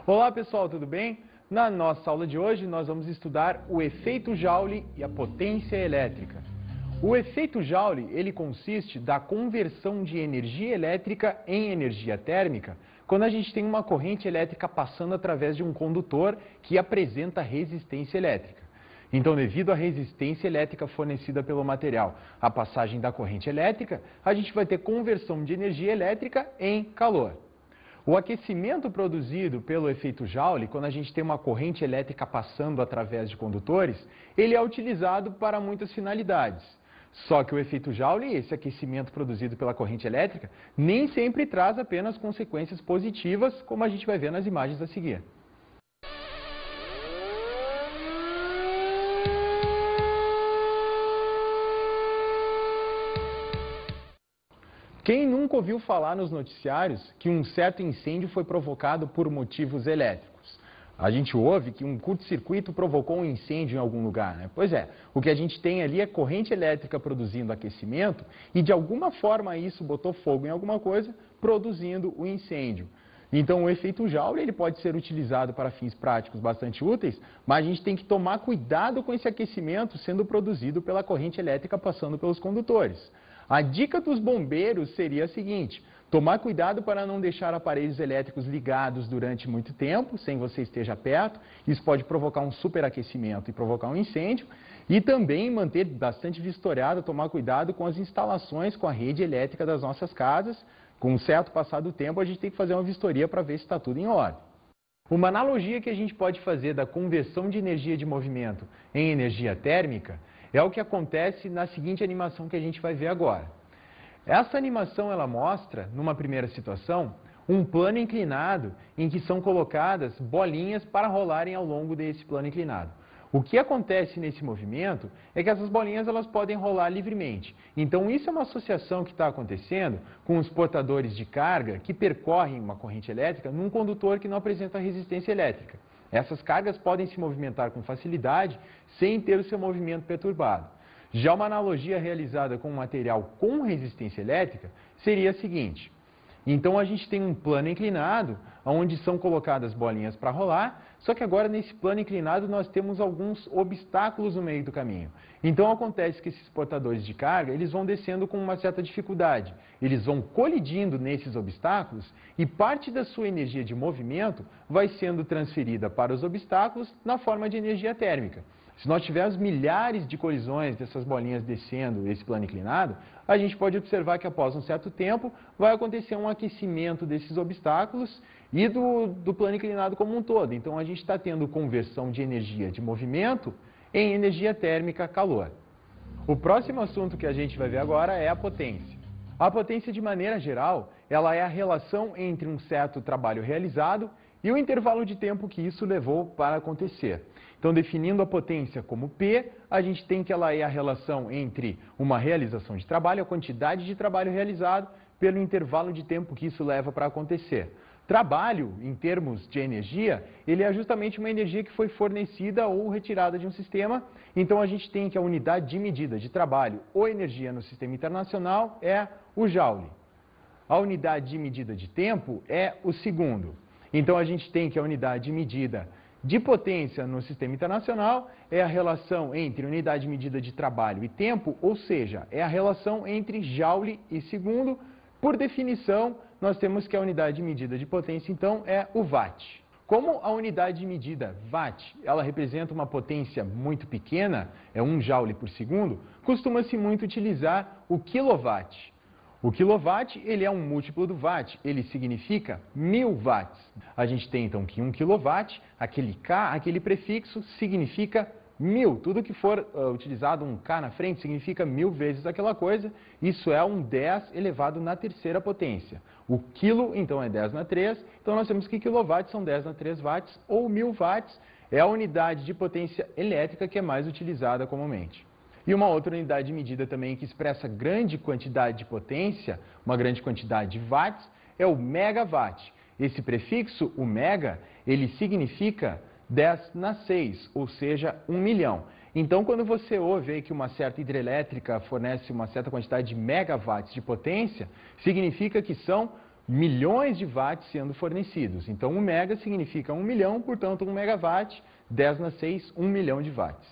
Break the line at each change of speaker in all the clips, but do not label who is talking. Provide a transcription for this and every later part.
Olá pessoal, tudo bem? Na nossa aula de hoje nós vamos estudar o efeito Joule e a potência elétrica. O efeito Joule, ele consiste da conversão de energia elétrica em energia térmica quando a gente tem uma corrente elétrica passando através de um condutor que apresenta resistência elétrica. Então, devido à resistência elétrica fornecida pelo material, a passagem da corrente elétrica, a gente vai ter conversão de energia elétrica em calor. O aquecimento produzido pelo efeito Joule, quando a gente tem uma corrente elétrica passando através de condutores, ele é utilizado para muitas finalidades. Só que o efeito Joule, esse aquecimento produzido pela corrente elétrica, nem sempre traz apenas consequências positivas, como a gente vai ver nas imagens a seguir. Quem nunca ouviu falar nos noticiários que um certo incêndio foi provocado por motivos elétricos? A gente ouve que um curto-circuito provocou um incêndio em algum lugar, né? Pois é, o que a gente tem ali é corrente elétrica produzindo aquecimento e de alguma forma isso botou fogo em alguma coisa, produzindo o incêndio. Então o efeito Joule ele pode ser utilizado para fins práticos bastante úteis, mas a gente tem que tomar cuidado com esse aquecimento sendo produzido pela corrente elétrica passando pelos condutores. A dica dos bombeiros seria a seguinte: tomar cuidado para não deixar aparelhos elétricos ligados durante muito tempo, sem você esteja perto. Isso pode provocar um superaquecimento e provocar um incêndio. E também manter bastante vistoriado, tomar cuidado com as instalações, com a rede elétrica das nossas casas. Com um certo passar do tempo, a gente tem que fazer uma vistoria para ver se está tudo em ordem. Uma analogia que a gente pode fazer da conversão de energia de movimento em energia térmica é o que acontece na seguinte animação que a gente vai ver agora. Essa animação ela mostra, numa primeira situação, um plano inclinado em que são colocadas bolinhas para rolarem ao longo desse plano inclinado. O que acontece nesse movimento é que essas bolinhas elas podem rolar livremente. Então isso é uma associação que está acontecendo com os portadores de carga que percorrem uma corrente elétrica num condutor que não apresenta resistência elétrica. Essas cargas podem se movimentar com facilidade sem ter o seu movimento perturbado. Já uma analogia realizada com um material com resistência elétrica seria a seguinte. Então a gente tem um plano inclinado, onde são colocadas bolinhas para rolar, só que agora nesse plano inclinado nós temos alguns obstáculos no meio do caminho. Então acontece que esses portadores de carga, eles vão descendo com uma certa dificuldade. Eles vão colidindo nesses obstáculos e parte da sua energia de movimento vai sendo transferida para os obstáculos na forma de energia térmica. Se nós tivermos milhares de colisões dessas bolinhas descendo esse plano inclinado, a gente pode observar que após um certo tempo vai acontecer um aquecimento desses obstáculos e do plano inclinado como um todo. Então a gente está tendo conversão de energia de movimento em energia térmica calor. O próximo assunto que a gente vai ver agora é a potência. A potência, de maneira geral, ela é a relação entre um certo trabalho realizado e o intervalo de tempo que isso levou para acontecer. Então, definindo a potência como P, a gente tem que ela é a relação entre uma realização de trabalho, a quantidade de trabalho realizado, pelo intervalo de tempo que isso leva para acontecer. Trabalho, em termos de energia, ele é justamente uma energia que foi fornecida ou retirada de um sistema. Então, a gente tem que a unidade de medida de trabalho ou energia no sistema internacional é o Joule. A unidade de medida de tempo é o segundo. Então, a gente tem que a unidade de medida de potência no sistema internacional é a relação entre unidade de medida de trabalho e tempo, ou seja, é a relação entre Joule e segundo. Por definição, nós temos que a unidade de medida de potência, então, é o Watt. Como a unidade de medida Watt, ela representa uma potência muito pequena, é 1 Joule por segundo, costuma-se muito utilizar o quilowatt. O quilowatt, ele é um múltiplo do watt, ele significa 1000 watts. A gente tem então que 1 quilowatt, aquele K, aquele prefixo, significa 1000. Tudo que for utilizado um K na frente significa 1000 vezes aquela coisa. Isso é um 10 elevado na terceira potência. O quilo, então, é 10 na 3. Então, nós temos que quilowatts são 10 na 3 watts, ou 1000 watts é a unidade de potência elétrica que é mais utilizada comumente. E uma outra unidade de medida também que expressa grande quantidade de potência, uma grande quantidade de watts, é o megawatt. Esse prefixo, o mega, ele significa 10 na 6, ou seja, 1 milhão. Então, quando você ouve aí que uma certa hidrelétrica fornece uma certa quantidade de megawatts de potência, significa que são milhões de watts sendo fornecidos. Então, 1 mega significa 1 milhão, portanto, 1 megawatt, 10 na 6, 1 milhão de watts.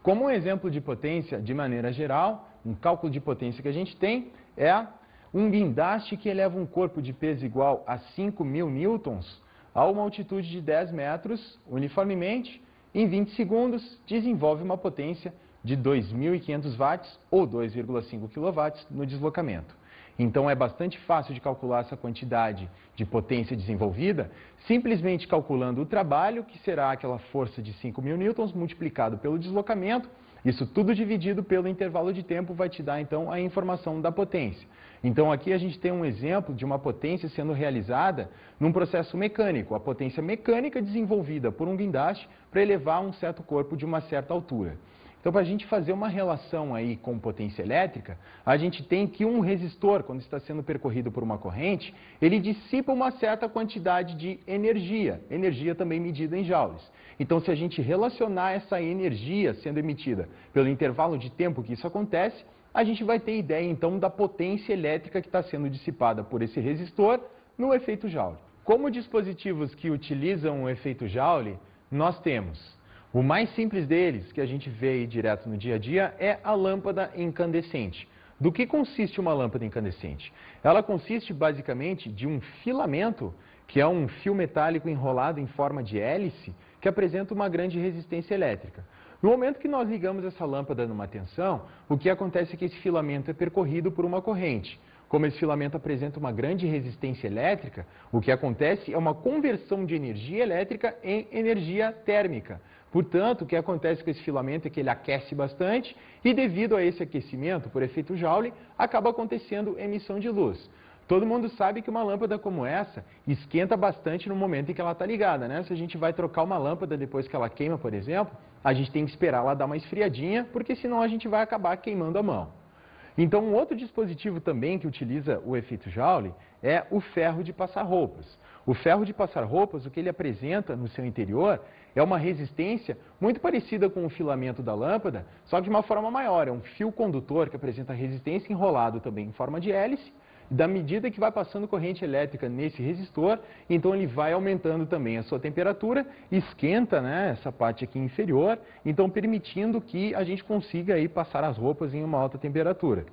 Como um exemplo de potência, de maneira geral, um cálculo de potência que a gente tem é um guindaste que eleva um corpo de peso igual a 5.000 newtons a uma altitude de 10 metros, uniformemente, em 20 segundos, desenvolve uma potência de 2.500 watts ou 2,5 kW no deslocamento. Então, é bastante fácil de calcular essa quantidade de potência desenvolvida, simplesmente calculando o trabalho, que será aquela força de 5.000 newtons, multiplicado pelo deslocamento. Isso tudo dividido pelo intervalo de tempo vai te dar, então, a informação da potência. Então, aqui a gente tem um exemplo de uma potência sendo realizada num processo mecânico. A potência mecânica desenvolvida por um guindaste para elevar um certo corpo de uma certa altura. Então, para a gente fazer uma relação aí com potência elétrica, a gente tem que um resistor, quando está sendo percorrido por uma corrente, ele dissipa uma certa quantidade de energia também medida em joules. Então, se a gente relacionar essa energia sendo emitida pelo intervalo de tempo que isso acontece, a gente vai ter ideia, então, da potência elétrica que está sendo dissipada por esse resistor no efeito Joule. Como dispositivos que utilizam o efeito Joule, nós temos o mais simples deles, que a gente vê aí direto no dia a dia, é a lâmpada incandescente. Do que consiste uma lâmpada incandescente? Ela consiste basicamente de um filamento, que é um fio metálico enrolado em forma de hélice, que apresenta uma grande resistência elétrica. No momento que nós ligamos essa lâmpada numa tensão, o que acontece é que esse filamento é percorrido por uma corrente. Como esse filamento apresenta uma grande resistência elétrica, o que acontece é uma conversão de energia elétrica em energia térmica. Portanto, o que acontece com esse filamento é que ele aquece bastante e, devido a esse aquecimento, por efeito Joule, acaba acontecendo emissão de luz. Todo mundo sabe que uma lâmpada como essa esquenta bastante no momento em que ela está ligada, né? Se a gente vai trocar uma lâmpada depois que ela queima, por exemplo, a gente tem que esperar ela dar uma esfriadinha, porque senão a gente vai acabar queimando a mão. Então, um outro dispositivo também que utiliza o efeito Joule é o ferro de passar roupas. O ferro de passar roupas, o que ele apresenta no seu interior é uma resistência muito parecida com o filamento da lâmpada, só que de uma forma maior. É um fio condutor que apresenta resistência enrolado também em forma de hélice. Da medida que vai passando corrente elétrica nesse resistor, então ele vai aumentando também a sua temperatura, esquenta, né, essa parte aqui inferior, então permitindo que a gente consiga aí passar as roupas em uma alta temperatura.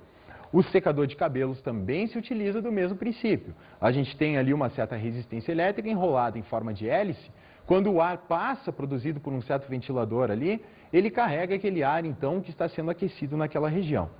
O secador de cabelos também se utiliza do mesmo princípio. A gente tem ali uma certa resistência elétrica enrolada em forma de hélice. Quando o ar passa, produzido por um certo ventilador ali, ele carrega aquele ar, então, que está sendo aquecido naquela região.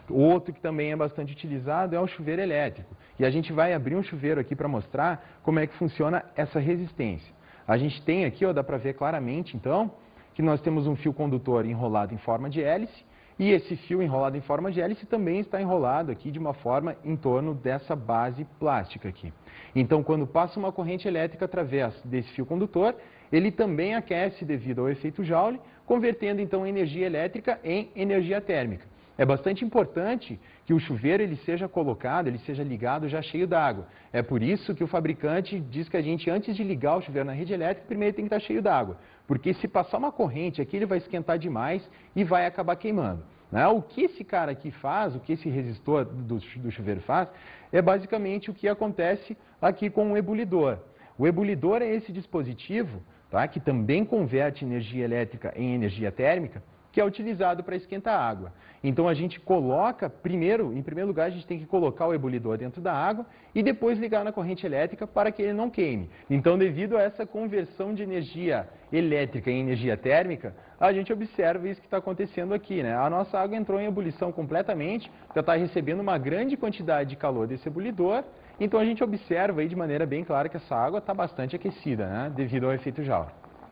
Outro que também é bastante utilizado é o chuveiro elétrico. E a gente vai abrir um chuveiro aqui para mostrar como é que funciona essa resistência. A gente tem aqui, ó, dá para ver claramente, então, que nós temos um fio condutor enrolado em forma de hélice. E esse fio enrolado em forma de hélice também está enrolado aqui de uma forma em torno dessa base plástica aqui. Então, quando passa uma corrente elétrica através desse fio condutor, ele também aquece devido ao efeito Joule, convertendo então energia elétrica em energia térmica. É bastante importante que o chuveiro ele seja colocado, ele seja ligado já cheio d'água. É por isso que o fabricante diz que a gente, antes de ligar o chuveiro na rede elétrica, primeiro tem que estar cheio d'água. Porque se passar uma corrente aqui, ele vai esquentar demais e vai acabar queimando. Né? O que esse cara aqui faz, o que esse resistor do chuveiro faz, é basicamente o que acontece aqui com o ebulidor. O ebulidor é esse dispositivo, tá, que também converte energia elétrica em energia térmica, que é utilizado para esquentar a água. Então a gente coloca, em primeiro lugar, a gente tem que colocar o ebulidor dentro da água e depois ligar na corrente elétrica para que ele não queime. Então, devido a essa conversão de energia elétrica em energia térmica, a gente observa isso que está acontecendo aqui, né? A nossa água entrou em ebulição completamente, já está recebendo uma grande quantidade de calor desse ebulidor, então a gente observa aí de maneira bem clara que essa água está bastante aquecida, né? Devido ao efeito Joule.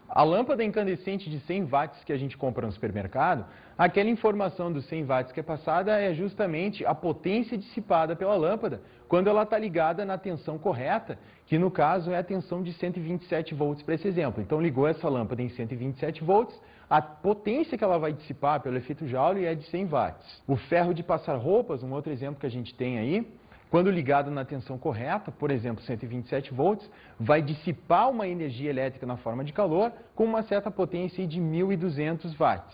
A lâmpada incandescente de 100 watts que a gente compra no supermercado, aquela informação dos 100 watts que é passada é justamente a potência dissipada pela lâmpada quando ela está ligada na tensão correta, que no caso é a tensão de 127 volts para esse exemplo. Então ligou essa lâmpada em 127 volts, a potência que ela vai dissipar pelo efeito Joule é de 100 watts. O ferro de passar roupas, um outro exemplo que a gente tem aí, quando ligado na tensão correta, por exemplo, 127 volts, vai dissipar uma energia elétrica na forma de calor com uma certa potência de 1.200 watts.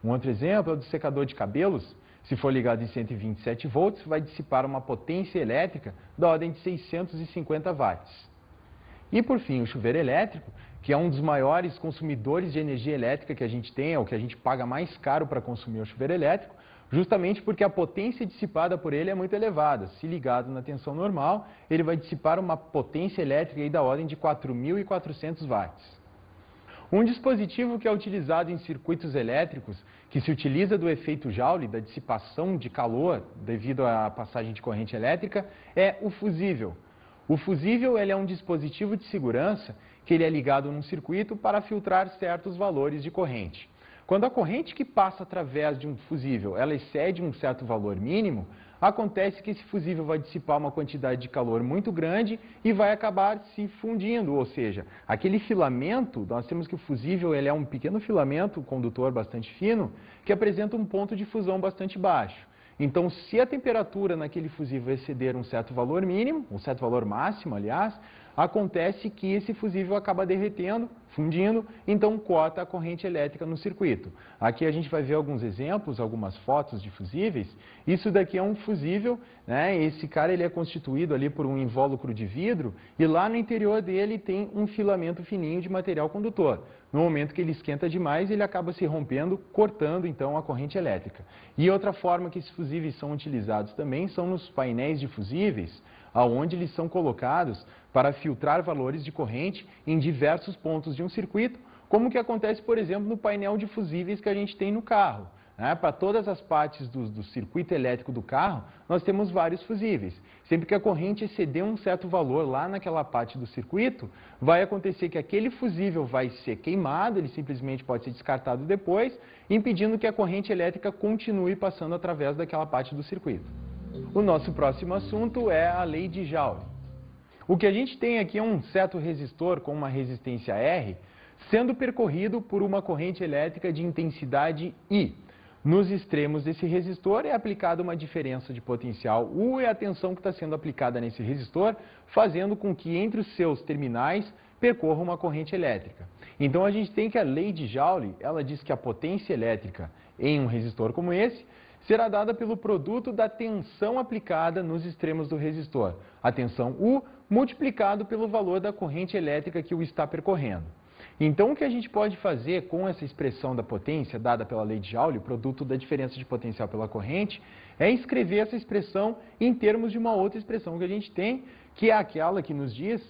Um outro exemplo é o do secador de cabelos. se for ligado em 127 volts, vai dissipar uma potência elétrica da ordem de 650 watts. E por fim, o chuveiro elétrico, que é um dos maiores consumidores de energia elétrica que a gente tem, é o que a gente paga mais caro para consumir o chuveiro elétrico, justamente porque a potência dissipada por ele é muito elevada. Se ligado na tensão normal, ele vai dissipar uma potência elétrica aí da ordem de 4.400 watts. Um dispositivo que é utilizado em circuitos elétricos, que se utiliza do efeito Joule, da dissipação de calor devido à passagem de corrente elétrica, é o fusível. O fusível ele é um dispositivo de segurança que ele é ligado num circuito para filtrar certos valores de corrente. Quando a corrente que passa através de um fusível ela excede um certo valor mínimo, acontece que esse fusível vai dissipar uma quantidade de calor muito grande e vai acabar se fundindo, ou seja, aquele filamento, nós temos que o fusível ele é um pequeno filamento, condutor bastante fino, que apresenta um ponto de fusão bastante baixo. Então, se a temperatura naquele fusível exceder um certo valor mínimo, um certo valor máximo, aliás, acontece que esse fusível acaba derretendo, fundindo, então corta a corrente elétrica no circuito. Aqui a gente vai ver alguns exemplos, algumas fotos de fusíveis. Isso daqui é um fusível, né? Esse cara ele é constituído ali por um invólucro de vidro e lá no interior dele tem um filamento fininho de material condutor. No momento que ele esquenta demais, ele acaba se rompendo, cortando então a corrente elétrica. E outra forma que esses fusíveis são utilizados também são nos painéis de fusíveis, onde eles são colocados para filtrar valores de corrente em diversos pontos de um circuito, como que acontece, por exemplo, no painel de fusíveis que a gente tem no carro. Para todas as partes do circuito elétrico do carro, nós temos vários fusíveis. Sempre que a corrente exceder um certo valor lá naquela parte do circuito, vai acontecer que aquele fusível vai ser queimado, ele simplesmente pode ser descartado depois, impedindo que a corrente elétrica continue passando através daquela parte do circuito. O nosso próximo assunto é a lei de Joule. O que a gente tem aqui é um certo resistor com uma resistência R, sendo percorrido por uma corrente elétrica de intensidade I. Nos extremos desse resistor é aplicada uma diferença de potencial U e a tensão que está sendo aplicada nesse resistor, fazendo com que entre os seus terminais percorra uma corrente elétrica. Então a gente tem que a lei de Joule, ela diz que a potência elétrica em um resistor como esse será dada pelo produto da tensão aplicada nos extremos do resistor, a tensão U multiplicado pelo valor da corrente elétrica que o está percorrendo. Então, o que a gente pode fazer com essa expressão da potência dada pela lei de Joule, produto da diferença de potencial pela corrente, é escrever essa expressão em termos de uma outra expressão que a gente tem, que é aquela que nos diz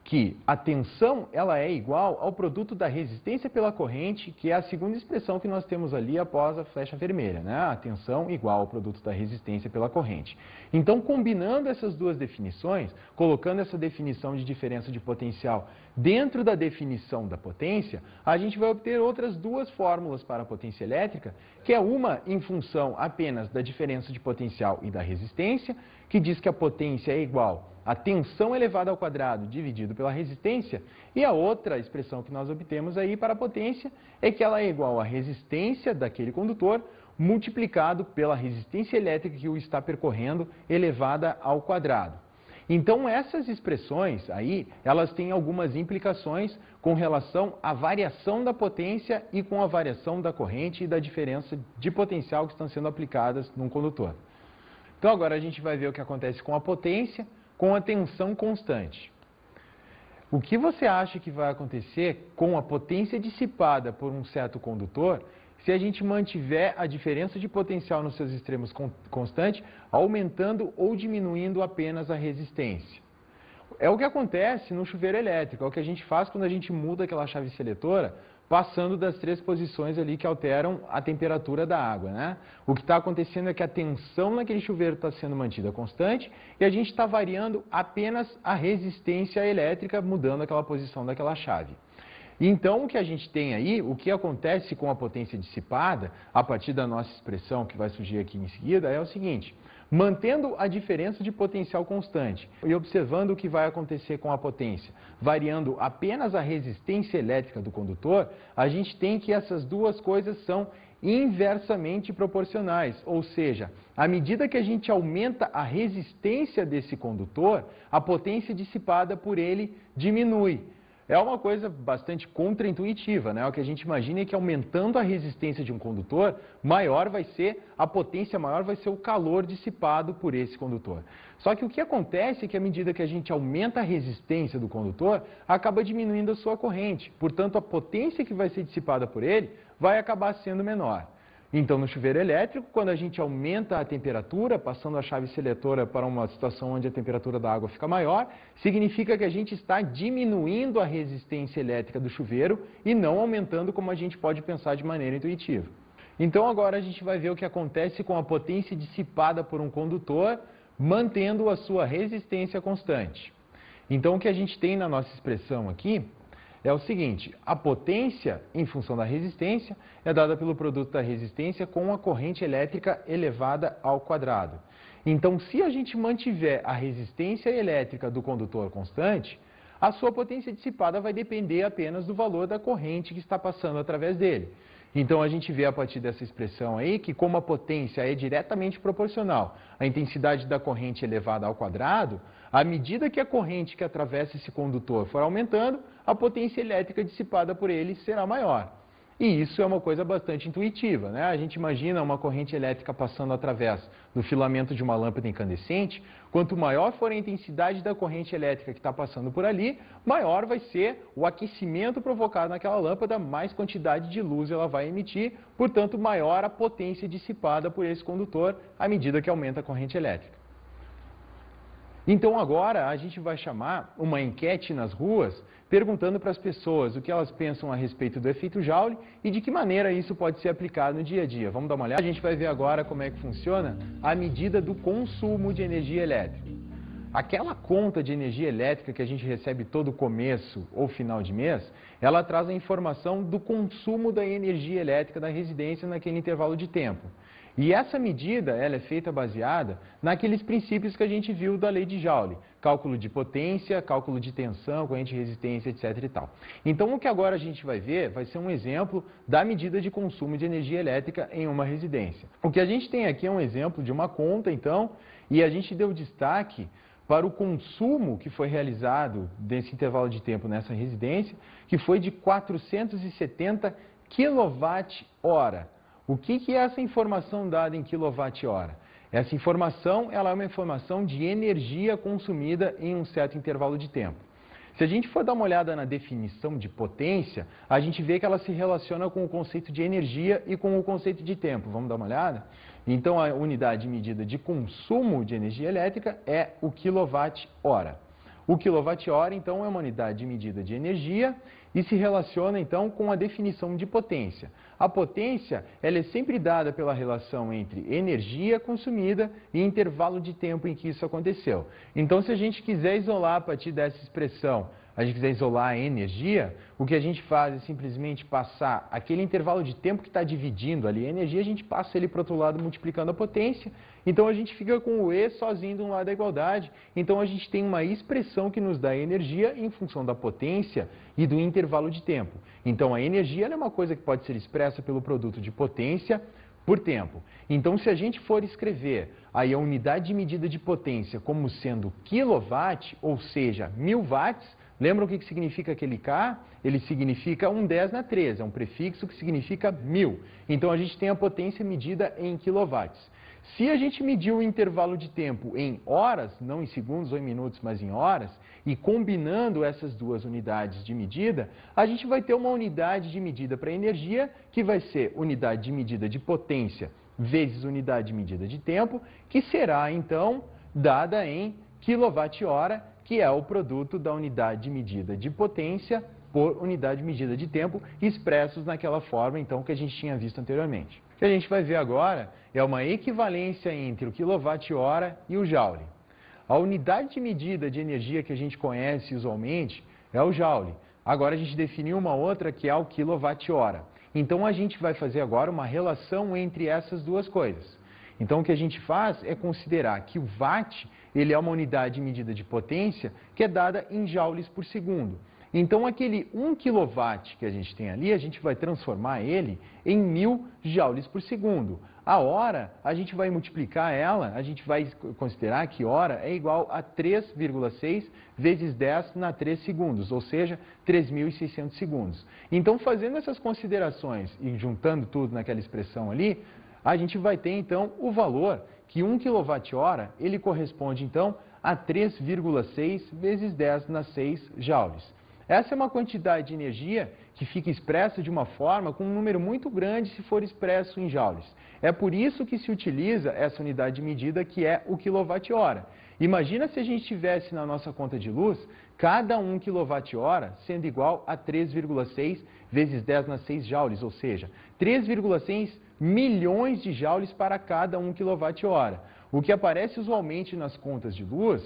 que a tensão ela é igual ao produto da resistência pela corrente, que é a segunda expressão que nós temos ali após a flecha vermelha, né? A tensão igual ao produto da resistência pela corrente. Então, combinando essas duas definições, colocando essa definição de diferença de potencial dentro da definição da potência, a gente vai obter outras duas fórmulas para a potência elétrica, que é uma em função apenas da diferença de potencial e da resistência, que diz que a potência é igual a tensão elevada ao quadrado dividido pela resistência, e a outra expressão que nós obtemos aí para a potência é que ela é igual à resistência daquele condutor multiplicado pela resistência elétrica que o está percorrendo elevada ao quadrado. Então essas expressões aí, elas têm algumas implicações com relação à variação da potência e com a variação da corrente e da diferença de potencial que estão sendo aplicadas num condutor. Então agora a gente vai ver o que acontece com a potência, com a tensão constante. O que você acha que vai acontecer com a potência dissipada por um certo condutor se a gente mantiver a diferença de potencial nos seus extremos constante, aumentando ou diminuindo apenas a resistência? É o que acontece no chuveiro elétrico, é o que a gente faz quando a gente muda aquela chave seletora, passando das três posições ali que alteram a temperatura da água, né? O que está acontecendo é que a tensão naquele chuveiro está sendo mantida constante e a gente está variando apenas a resistência elétrica, mudando aquela posição daquela chave. Então, o que a gente tem aí, o que acontece com a potência dissipada, a partir da nossa expressão que vai surgir aqui em seguida, é o seguinte: mantendo a diferença de potencial constante e observando o que vai acontecer com a potência, variando apenas a resistência elétrica do condutor, a gente tem que essas duas coisas são inversamente proporcionais, ou seja, à medida que a gente aumenta a resistência desse condutor, a potência dissipada por ele diminui. é uma coisa bastante contraintuitiva, né? O que a gente imagina é que aumentando a resistência de um condutor, maior vai ser a potência, maior vai ser o calor dissipado por esse condutor. Só que o que acontece é que à medida que a gente aumenta a resistência do condutor, acaba diminuindo a sua corrente. Portanto, a potência que vai ser dissipada por ele vai acabar sendo menor. Então, no chuveiro elétrico, quando a gente aumenta a temperatura, passando a chave seletora para uma situação onde a temperatura da água fica maior, significa que a gente está diminuindo a resistência elétrica do chuveiro e não aumentando como a gente pode pensar de maneira intuitiva. Então, agora a gente vai ver o que acontece com a potência dissipada por um condutor, mantendo a sua resistência constante. Então, o que a gente tem na nossa expressão aqui é o seguinte: a potência em função da resistência é dada pelo produto da resistência com a corrente elétrica elevada ao quadrado. Então, se a gente mantiver a resistência elétrica do condutor constante, a sua potência dissipada vai depender apenas do valor da corrente que está passando através dele. Então, a gente vê a partir dessa expressão aí que, como a potência é diretamente proporcional à intensidade da corrente elevada ao quadrado, à medida que a corrente que atravessa esse condutor for aumentando, a potência elétrica dissipada por ele será maior. E isso é uma coisa bastante intuitiva, né? A gente imagina uma corrente elétrica passando através do filamento de uma lâmpada incandescente. Quanto maior for a intensidade da corrente elétrica que está passando por ali, maior vai ser o aquecimento provocado naquela lâmpada, mais quantidade de luz ela vai emitir, portanto, maior a potência dissipada por esse condutor à medida que aumenta a corrente elétrica. Então agora a gente vai chamar uma enquete nas ruas, perguntando para as pessoas o que elas pensam a respeito do efeito Joule e de que maneira isso pode ser aplicado no dia a dia. Vamos dar uma olhada? A gente vai ver agora como é que funciona a medida do consumo de energia elétrica. Aquela conta de energia elétrica que a gente recebe todo começo ou final de mês, ela traz a informação do consumo da energia elétrica da residência naquele intervalo de tempo. E essa medida ela é feita baseada naqueles princípios que a gente viu da lei de Joule. Cálculo de potência, cálculo de tensão, corrente de resistência, etc. e tal. Então, o que agora a gente vai ver vai ser um exemplo da medida de consumo de energia elétrica em uma residência. O que a gente tem aqui é um exemplo de uma conta, então, e a gente deu destaque para o consumo que foi realizado nesse intervalo de tempo nessa residência, que foi de 470 kWh. O que é essa informação dada em kWh? Essa informação ela é uma informação de energia consumida em um certo intervalo de tempo. Se a gente for dar uma olhada na definição de potência, a gente vê que ela se relaciona com o conceito de energia e com o conceito de tempo. Vamos dar uma olhada? Então, a unidade medida de consumo de energia elétrica é o kWh. O kWh, então, é uma unidade de medida de energia e se relaciona, então, com a definição de potência. A potência ela é sempre dada pela relação entre energia consumida e intervalo de tempo em que isso aconteceu. Então, se a gente quiser isolar a partir dessa expressão, a gente quiser isolar a energia, o que a gente faz é simplesmente passar aquele intervalo de tempo que está dividindo ali a energia, a gente passa ele para o outro lado multiplicando a potência. Então, a gente fica com o E sozinho de um lado da igualdade. Então, a gente tem uma expressão que nos dá energia em função da potência e do intervalo de tempo. Então, a energia ela é uma coisa que pode ser expressa pelo produto de potência por tempo. Então, se a gente for escrever aí a unidade de medida de potência como sendo quilowatt, ou seja, 1000 watts, lembra o que significa aquele K? Ele significa 10 na 13, é um prefixo que significa 1000. Então, a gente tem a potência medida em quilowatts. Se a gente medir o intervalo de tempo em horas, não em segundos ou em minutos, mas em horas, e combinando essas duas unidades de medida, a gente vai ter uma unidade de medida para energia, que vai ser unidade de medida de potência vezes unidade de medida de tempo, que será, então, dada em quilowatt-hora, que é o produto da unidade de medida de potência por unidade de medida de tempo, expressos naquela forma, então, que a gente tinha visto anteriormente. O que a gente vai ver agora é uma equivalência entre o quilowatt-hora e o joule. A unidade de medida de energia que a gente conhece usualmente é o joule. Agora a gente definiu uma outra que é o quilowatt-hora. Então a gente vai fazer agora uma relação entre essas duas coisas. Então o que a gente faz é considerar que o watt ele é uma unidade de medida de potência que é dada em joules por segundo. Então, aquele 1 kW que a gente tem ali, a gente vai transformar ele em 1000 joules por segundo. A hora, a gente vai multiplicar ela, a gente vai considerar que hora é igual a 3,6 vezes 10 na 3 segundos, ou seja, 3.600 segundos. Então, fazendo essas considerações e juntando tudo naquela expressão ali, a gente vai ter, então, o valor que 1 kWh, ele corresponde, então, a 3,6 vezes 10 na 6 joules. Essa é uma quantidade de energia que fica expressa de uma forma com um número muito grande se for expresso em joules. É por isso que se utiliza essa unidade de medida que é o quilowatt-hora. Imagina se a gente tivesse na nossa conta de luz cada 1 kWh sendo igual a 3,6 vezes 10 na 6 joules, ou seja, 3,6 milhões de joules para cada 1 kWh. O que aparece usualmente nas contas de luz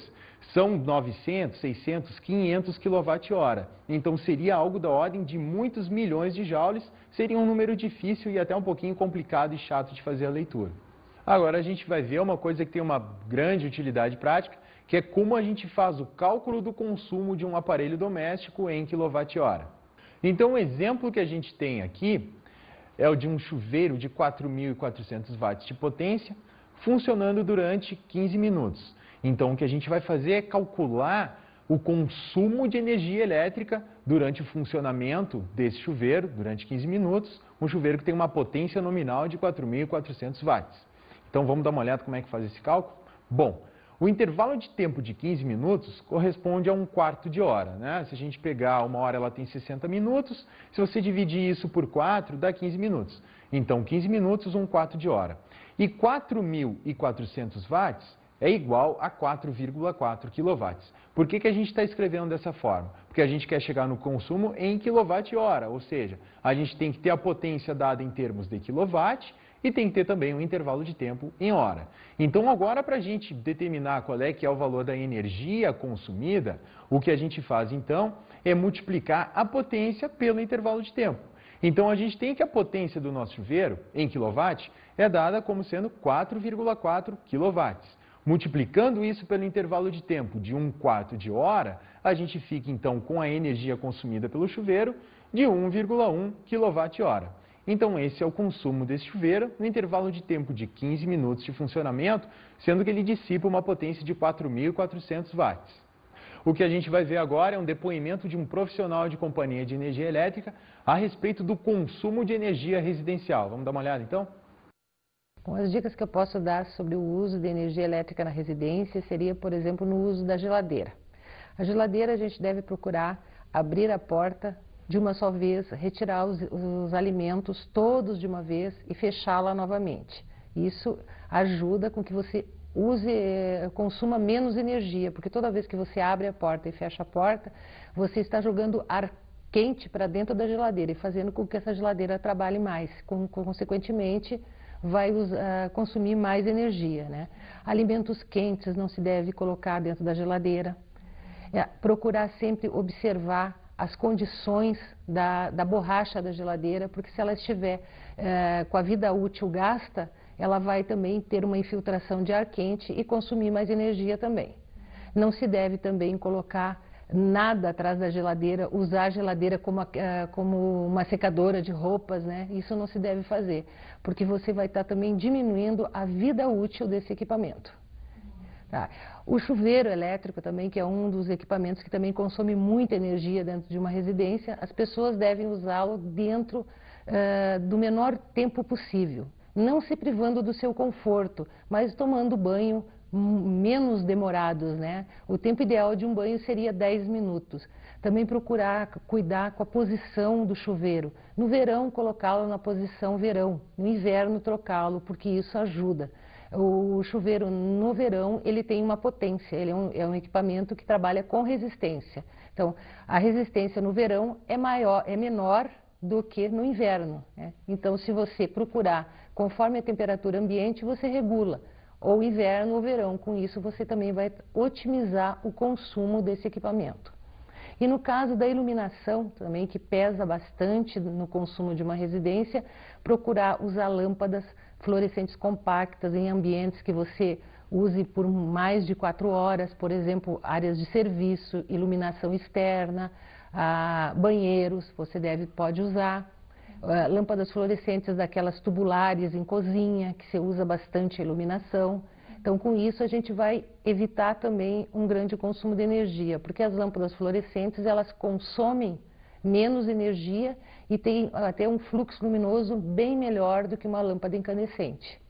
são 900, 600, 500 kWh. Então seria algo da ordem de muitos milhões de joules, seria um número difícil e até um pouquinho complicado e chato de fazer a leitura. Agora a gente vai ver uma coisa que tem uma grande utilidade prática, que é como a gente faz o cálculo do consumo de um aparelho doméstico em kWh. Então o exemplo que a gente tem aqui é o de um chuveiro de 4.400 watts de potência, funcionando durante 15 minutos. Então, o que a gente vai fazer é calcular o consumo de energia elétrica durante o funcionamento desse chuveiro, durante 15 minutos, um chuveiro que tem uma potência nominal de 4.400 watts. Então, vamos dar uma olhada como é que faz esse cálculo? Bom, o intervalo de tempo de 15 minutos corresponde a um quarto de hora, né? Se a gente pegar uma hora, ela tem 60 minutos, se você dividir isso por 4, dá 15 minutos. Então, 15 minutos, um quarto de hora. E 4.400 watts é igual a 4,4 kW. Por que a gente está escrevendo dessa forma? Porque a gente quer chegar no consumo em kWh, ou seja, a gente tem que ter a potência dada em termos de quilowatt e tem que ter também um intervalo de tempo em hora. Então, agora, para a gente determinar qual é que é o valor da energia consumida, o que a gente faz, então, é multiplicar a potência pelo intervalo de tempo. Então, a gente tem que a potência do nosso chuveiro, em quilowatt, é dada como sendo 4,4 kW. Multiplicando isso pelo intervalo de tempo de um quarto de hora, a gente fica, então, com a energia consumida pelo chuveiro de 1,1 kWh. Então, esse é o consumo desse chuveiro no intervalo de tempo de 15 minutos de funcionamento, sendo que ele dissipa uma potência de 4.400 watts. O que a gente vai ver agora é um depoimento de um profissional de companhia de energia elétrica a respeito do consumo de energia residencial. Vamos dar uma olhada, então?
Bom, as dicas que eu posso dar sobre o uso de energia elétrica na residência seria, por exemplo, no uso da geladeira. A geladeira a gente deve procurar abrir a porta de uma só vez, retirar os alimentos todos de uma vez e fechá-la novamente. Isso ajuda com que você consuma menos energia, porque toda vez que você abre a porta e fecha a porta, você está jogando ar quente para dentro da geladeira e fazendo com que essa geladeira trabalhe mais, consequentemente vai consumir mais energia, né? Alimentos quentes não se deve colocar dentro da geladeira. Procurar sempre observar as condições da borracha da geladeira, porque se ela estiver com a vida útil gasta, ela vai também ter uma infiltração de ar quente e consumir mais energia também. Não se deve também colocar nada atrás da geladeira, usar a geladeira como uma secadora de roupas, né? Isso não se deve fazer, porque você vai estar também diminuindo a vida útil desse equipamento. Tá. O chuveiro elétrico também, que é um dos equipamentos que também consome muita energia dentro de uma residência, as pessoas devem usá-lo dentro do menor tempo possível, não se privando do seu conforto, mas tomando banho menos demorados, né? O tempo ideal de um banho seria 10 minutos. Também procurar cuidar com a posição do chuveiro. No verão, colocá-lo na posição verão. No inverno, trocá-lo, porque isso ajuda. O chuveiro no verão, ele tem uma potência, ele é um equipamento que trabalha com resistência. Então, a resistência no verão é menor do que no inverno, né? Então, se você procurar, conforme a temperatura ambiente, você regula. Ou inverno ou verão. Com isso, você também vai otimizar o consumo desse equipamento. E no caso da iluminação, também, que pesa bastante no consumo de uma residência, procurar usar lâmpadas fluorescentes compactas em ambientes que você use por mais de 4 horas, por exemplo, áreas de serviço, iluminação externa, Banheiros, você pode usar. Lâmpadas fluorescentes daquelas tubulares em cozinha, que você usa bastante iluminação. Então, com isso, a gente vai evitar também um grande consumo de energia, porque as lâmpadas fluorescentes, elas consomem menos energia e tem até um fluxo luminoso bem melhor do que uma lâmpada incandescente.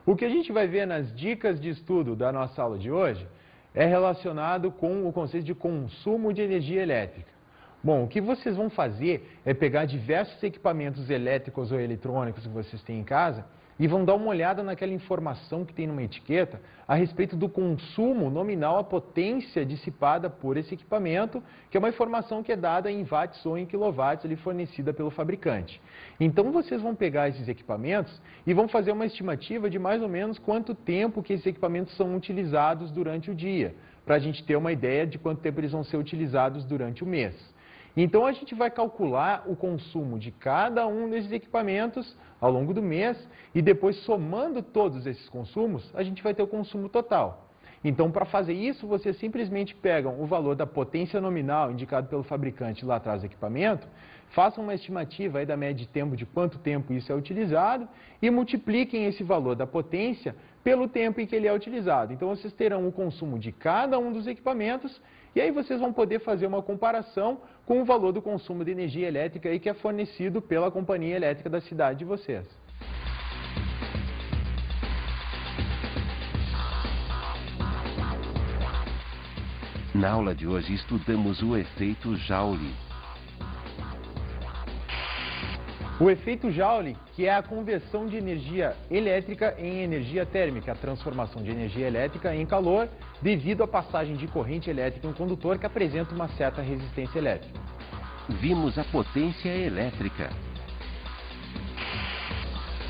O que a gente vai ver nas dicas de estudo da nossa aula de hoje é relacionado com o conceito de consumo de energia elétrica. Bom, o que vocês vão fazer é pegar diversos equipamentos elétricos ou eletrônicos que vocês têm em casa e vão dar uma olhada naquela informação que tem numa etiqueta a respeito do consumo nominal, a potência dissipada por esse equipamento, que é uma informação que é dada em watts ou em quilowatts ali fornecida pelo fabricante. Então vocês vão pegar esses equipamentos e vão fazer uma estimativa de mais ou menos quanto tempo que esses equipamentos são utilizados durante o dia, para a gente ter uma ideia de quanto tempo eles vão ser utilizados durante o mês. Então a gente vai calcular o consumo de cada um desses equipamentos ao longo do mês e depois, somando todos esses consumos, a gente vai ter o consumo total. Então, para fazer isso, vocês simplesmente pegam o valor da potência nominal indicado pelo fabricante lá atrás do equipamento, façam uma estimativa aí da média de tempo de quanto tempo isso é utilizado e multipliquem esse valor da potência pelo tempo em que ele é utilizado. Então, vocês terão o consumo de cada um dos equipamentos e aí vocês vão poder fazer uma comparação com o valor do consumo de energia elétrica aí que é fornecido pela companhia elétrica da cidade de vocês.
Na aula de hoje estudamos o efeito Joule.
O efeito Joule, que é a conversão de energia elétrica em energia térmica, a transformação de energia elétrica em calor devido à passagem de corrente elétrica em um condutor que apresenta uma certa resistência elétrica.
Vimos a potência elétrica.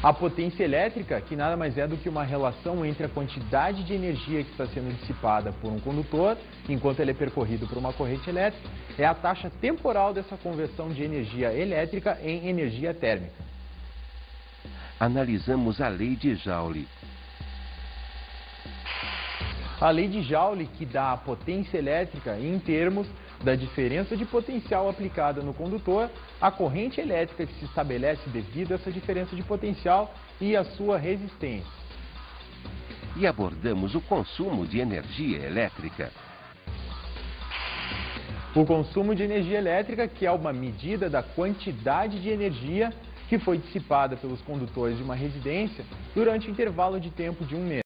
A potência elétrica, que nada mais é do que uma relação entre a quantidade de energia que está sendo dissipada por um condutor, enquanto ele é percorrido por uma corrente elétrica, é a taxa temporal dessa conversão de energia elétrica em energia térmica.
Analisamos a lei de Joule.
A lei de Joule, que dá a potência elétrica em termos da diferença de potencial aplicada no condutor, a corrente elétrica que se estabelece devido a essa diferença de potencial e a sua resistência.
E abordamos o consumo de energia elétrica.
O consumo de energia elétrica, que é uma medida da quantidade de energia que foi dissipada pelos condutores de uma residência durante o intervalo de tempo de um mês.